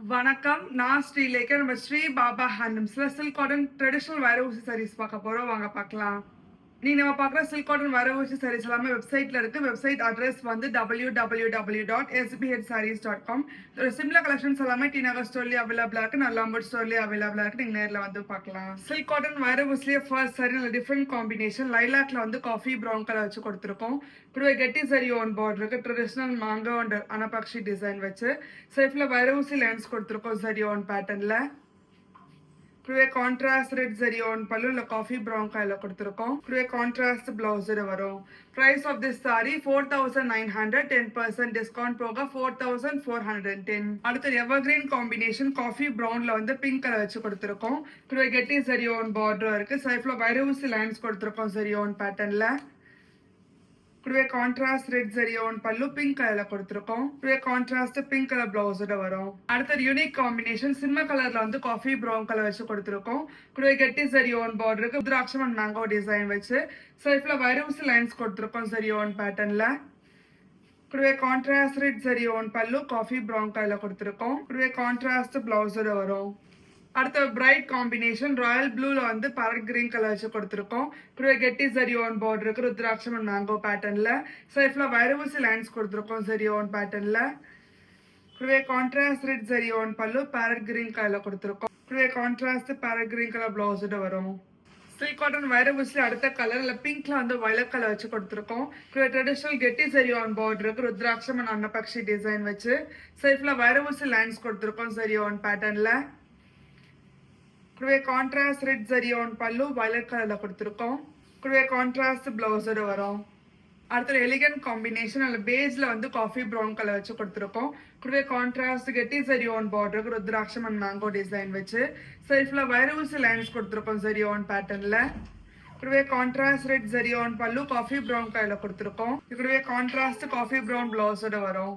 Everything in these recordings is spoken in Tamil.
வணக்கம். நான் ஸ்ரீலேகா. நம்ம ஸ்ரீ பாபா ஹேண்ட்லூம்ஸ்ல silk cotton traditional warehouse sarees பார்க்க போறோம். வாங்க பார்க்கலாம். நம்ம பார்க்குற silk cotton warehouse sarees எல்லாமே வெப்சைட்ல இருக்கு. வெப்சைட் அட்ரஸ் வந்து www.sbhsarees.com. இதோட சிம்லர் கலெக்ஷன்ஸ் எல்லாமே டி நகர் ஸ்டோர்லயே அவைலபிளா இருக்கு. நல்லாம்பூர் ஸ்டோர்லயே அவைலபிளா இருக்கு. நீங்க நேர்ல வந்து பார்க்கலாம். சில்க் காட்டன் வேர் ஹவுஸ்லயே ஃபர்ஸ்ட் சாரி நல்ல டிஃப்ரெண்ட் காம்பினேஷன் லைலாக்ல வந்து காஃபி ப்ரௌன் கலர் வச்சு கொடுத்துருக்கோம். இப்படியே கெட்டி சரி ஓன் பார்டர் இருக்கு. ட்ரெடிஷனல் மாங்கோ அண்ட் அனபாக்ஷி டிசைன் வச்சு சேஃப்ல வேர் ஹவுஸ் லைன்ஸ் கொடுத்துருக்கோம் சரி ஓன் பேட்டர்ன்ல. இப்படியே கான்ட்ராஸ்ட் ரெட் ஜரி ஓன் பல்லு இல்ல காஃபி ப்ரௌன் கலர்ல கொடுத்துருக்கோம். இப்படியே கான்ட்ராஸ்ட் பிளவுஸ் வரும். Price of this sari 4900, 10% discount போக 4410. அடுத்து எவர்கிரீன் காம்பினேஷன் காஃபி ப்ரௌன்ல வந்து பிங்க் கலர் வச்சு கொடுத்துருக்கோம். இப்படியே கெட்டி சரி ஓன் பார்டர் இருக்கு. சைஃப்ல வைரூசி லைன்ஸ் கொடுத்துருக்கோம் சரி ஓன் பேட்டர்ன்ல. இப்படியே கான்ட்ராஸ்ட் ரெட் ஜரி ஓன் பல்லு பிங்க் கலர்ல கொடுத்துருக்கோம். இப்படியே கான்ட்ராஸ்ட் பிங்க் கலர் பிளவுஸோட வரும். அடுத்த யூனிக் காம்பினேஷன் சிம்ம கலர்ல வந்து காஃபி ப்ரௌன் கலர் வச்சு கொடுத்துருக்கோம். இப்படியே கெட்டி சரி own பார்டருக்கு rudraksha and mango design வச்சு சைஃப்ல வைரூசி லைன்ஸ் கொடுத்துருக்கோம் சரி ஓன் பேட்டர்ன்ல. இப்படியே contrast red zari own pallu coffee brown கலர்ல கொடுத்துருக்கோம். இப்படியே கான்ட்ராஸ்ட் பிளவுஸோட வரும். அடுத்த பிரைட் காம்பினேஷன் ராயல் ப்ளூல வந்து பேரட் கிரீன் கலர் வச்சு கொடுத்துருக்கோம். இப்படியே கெட்டி சரி ஓன் பார்டர் இருக்கு. ருத்ராட்சம் அண்ட் மேங்கோ பேட்டர்ன்ல சைஃப்ல வைரூசி லைன்ஸ் கொடுத்துருக்கோம் சரி ஓன் பேட்டர்ன்ல. இப்படியே கான்ட்ராஸ்ட் ரெட் சரி ஓன் பல்லு பேரட் கிரீன் கலர்ல கொடுத்துருக்கோம். இப்படியே கான்ட்ராஸ்ட் பேரட் கிரீன் கலர் பிளவுஸோட வரும். சில்க் காட்டன் வைரூஸ்ல அடுத்த கலர் இல்ல பிங்க்ல வந்து வயலட் கலர் வச்சு கொடுத்துருக்கோம். ட்ரெடிஷனல் கெட்டி சரி ஆன் பார்டர் இருக்கு. ருத்ராட்சம் அண்ட் அன்னபக்ஷி டிசைன் வச்சு சைஃப்ல வைரூசி லைன்ஸ் கொடுத்துருக்கோம் சரி ஓன் பேட்டர்ன்ல. இப்படியே கான்ட்ராஸ்ட் ரெட் ஜரி ஓன் பல்லு வயலட் கலர்ல கொடுத்துருக்கோம். இப்படியே கான்ட்ராஸ்ட் பிளவுஸோட வரும். அடுத்த எலிகன்ட் காம்பினேஷன் அல்ல பேஸ்ல வந்து காஃபி ப்ரௌன் கலர் வச்சு கொடுத்துருக்கோம். இப்படியே கான்ட்ராஸ்ட் கெட்டி சரி own பார்டருக்கு rudraksha and mango design வச்சு சைஃப்ல வைரூசி லைன்ஸ் கொடுத்துருக்கோம் சரி ஓன் பேட்டர்ன்ல. இப்படியே contrast red zari own pallu coffee brown கலர்ல கொடுத்துருக்கோம். இப்படியே கான்ட்ராஸ்ட் காஃபி ப்ரௌன் பிளவுஸோட வரும்.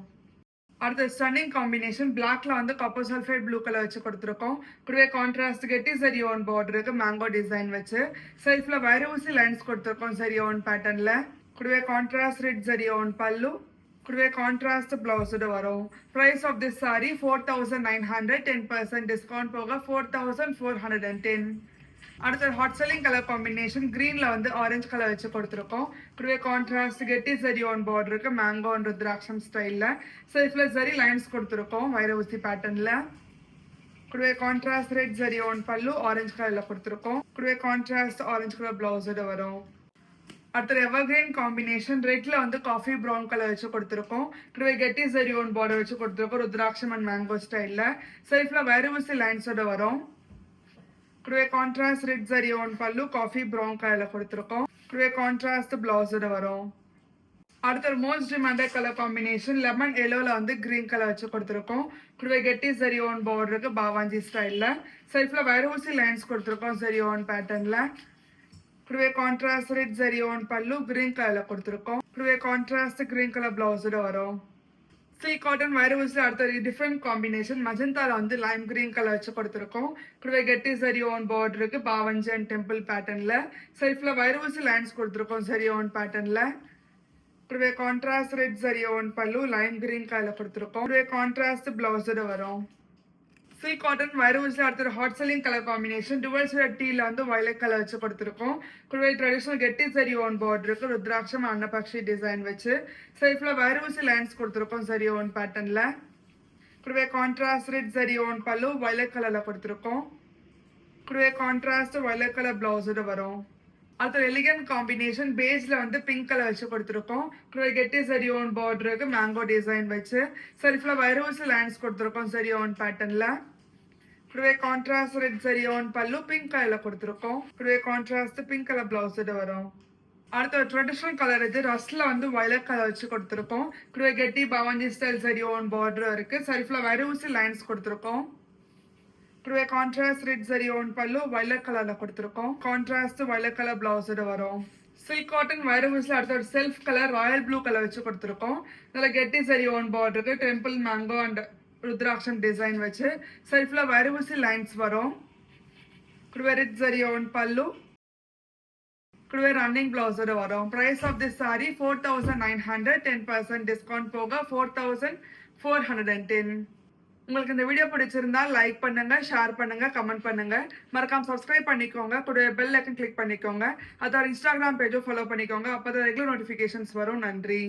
அடுத்த ஸ்டன்னிங் காம்பினேஷன் பிளாக்ல வந்து காப்பர் சல்ஃபைட் ப்ளூ கலர் வச்சு கொடுத்துருக்கோம். இப்படியே கான்ட்ராஸ்ட் கெட்டி சரி ஓன் பார்டருக்கு மேங்கோ டிசைன் வச்சு சைஃப்ல வைரூசி லைன்ஸ் கொடுத்துருக்கோம் சரி ஓன் பேட்டர்ன்ல. இப்படியே கான்ட்ராஸ்ட் ரெட் சரி ஓன் பல்லு. இப்படியே கான்ட்ராஸ்ட் பிளவுஸோட வரும். Price of this sari 4900, 10% discount போக 4410. அடுத்த ஹாட் செல்லிங் கலர் காம்பினேஷன் கிரீன்ல வந்து ஆரஞ்சு கலர் வச்சு கொடுத்துருக்கோம். இப்படியே கான்ட்ராஸ்ட் கெட்டி சரி ஓன் பார்டருக்கு மேங்கோ அண்ட் ருத்ராட்சம் ஸ்டைல்ல சைஃப்ல சரி லைன்ஸ் கொடுத்துருக்கோம் வைரூசி பேட்டர்ன்ல. இப்படியே கான்ட்ராஸ்ட் ரெட் சரி ஓன் பல்லு ஆரஞ்சு கலர்ல கொடுத்துருக்கோம். இப்படியே கான்ட்ராஸ்ட் ஆரஞ்சு கலர் பிளவுஸோட வரும். அடுத்த எவர்கிரீன் காம்பினேஷன் ரெட்ல வந்து காஃபி ப்ரௌன் கலர் வச்சு கொடுத்துருக்கோம். இப்படியே கெட்டி சரி ஓன் பார்டர் வச்சு கொடுத்துருக்கோம் ருத்ராட்சம் அண்ட் மேங்கோ ஸ்டைல்ல சைஃப்ல வைரூசி லைன்ஸோட வரும். இப்படியே contrast red zari own pallu coffee brown கலர்ல கொடுத்துருக்கோம். இப்படியே கான்ட்ராஸ்ட் பிளவுஸோட வரும். அடுத்த most demanded colour combination lemon எல்லோல வந்து கிரீன் கலர் வச்சு கொடுத்துருக்கோம். இப்படியே கெட்டி சரி ஓன் பார்டருக்கு பாவாஞ்சி ஸ்டைல்ல சைஃப்ல வைரூசி லைன்ஸ் கொடுத்துருக்கோம் சரி ஓன் பேட்டர்ன்ல. இப்படியே கான்ட்ராஸ்ட் ரெட் ஜரி ஓன் பல்லு கிரீன் கலர்ல கொடுத்துருக்கோம். இப்படியே கான்ட்ராஸ்ட் கிரீன் கலர் பிளவுஸோட வரும். சில்க் காட்டன் வைரூஸ்ல அடுத்த டிஃப்ரெண்ட் காம்பினேஷன் மஜந்தால வந்து லைம் கிரீன் கலர் வச்சு கொடுத்துருக்கோம். இப்படியே கெட்டி சரி ஓன் பார்டருக்கு பாவஞ்சி அண்ட் டெம்பிள் பேட்டர்ன்ல சைஃப்ல வைரூசி லைன்ஸ் கொடுத்துருக்கோம் சரி ஓன் பேட்டர்ன்ல. இப்படியே கான்ட்ராஸ்ட் ரெட் சரி ஓன் பல்லு லைம் கிரீன் கலர் கொடுத்துருக்கோம். இப்படியே கான்ட்ராஸ்ட் பிளவுஸோட வரும். சில்க் காட்டன் வைரூஸ்ல அடுத்த hot selling colour combination dual shade டீல வந்து வயலட் கலர் வச்சு கொடுத்துருக்கோம். இப்படியே ட்ரெடிஷனல் கெட்டி சரி ஓன் பார்டருக்கு ருத்ராட்சம் அன்னபக்ஷி டிசைன் வச்சு சைஃப்ல வைரூசி லைன்ஸ் கொடுத்துருக்கோம் சரி ஓன் பேட்டர்ன்ல. இப்படியே கான்ட்ராஸ்ட் ரெட் சரி ஓன் பல்லு வயலட் கலர்ல கொடுத்துருக்கோம். இப்படியே கான்ட்ராஸ்ட் வயலட் கலர் பிளவுஸோட வரும். அடுத்த எலிகன்ட் காம்பினேஷன் பேஸ்ல வந்து பிங்க் கலர் வச்சு கொடுத்துருக்கோம். இப்படியே கெட்டி சரி ஓன் பார்டருக்கு மேங்கோ டிசைன் வச்சு சைஃப்ல வைரூசி லைன்ஸ் கொடுத்துருக்கோம் சரி ஓன் பேட்டர்ன்ல. இப்படியே கான்ட்ராஸ்ட் ரெட் சரி ஓன் பல்லு பிங்க் கலர்ல கொடுத்துருக்கோம். இப்படியே கான்ட்ராஸ்ட் பிங்க் கலர் பிளவுஸோட வரும். அடுத்த ட்ரெடிஷனல் கலர் இது ரஸ்ட்ல வந்து வயலட் கலர் வச்சு கொடுத்துருக்கோம். இப்படியே கெட்டி பவாஞ்சி ஸ்டைல் சரி ஓன் பார்டர் இருக்கு. சரிஃப்ல வைரூசி லைன்ஸ் கொடுத்துருக்கோம். இப்படியே கான்ட்ராஸ்ட் ரெட் சரி ஓன் பல்லு வயலட் கலர்ல கொடுத்துருக்கோம். கான்ட்ராஸ்ட் வயலட் கலர் பிளவுஸோட வரும். சில்க் காட்டன் வைரூஸ்ல அடுத்த ஒரு self colour Royal blue colour வச்சு கொடுத்துருக்கோம். இதில் கெட்டி சரி own பார்டருக்கு temple mango and rudraksha design வச்சு சைஃப்ல வைரூசி லைன்ஸ் வரும். இப்படியே ரெட் சரி ஓன் பல்லு. இப்படியே ரன்னிங் பிளவுஸோட வரும். Price of this sari 4900, 10% discount போக 4410. உங்களுக்கு இந்த வீடியோ பிடிச்சிருந்தா லைக் பண்ணுங்க, ஷேர் பண்ணுங்க, கமெண்ட் பண்ணுங்க. மறக்காம சப்ஸ்கிரைப் பண்ணிக்கோங்க. கூடவே பெல் ஐக்கன் கிளிக் பண்ணிக்கோங்க. அதோட இன்ஸ்டாகிராம் பேஜும் ஃபாலோ பண்ணிக்கோங்க. அப்பதான் ரெகுலர் நோட்டிஃபிகேஷன்ஸ் வரும். நன்றி.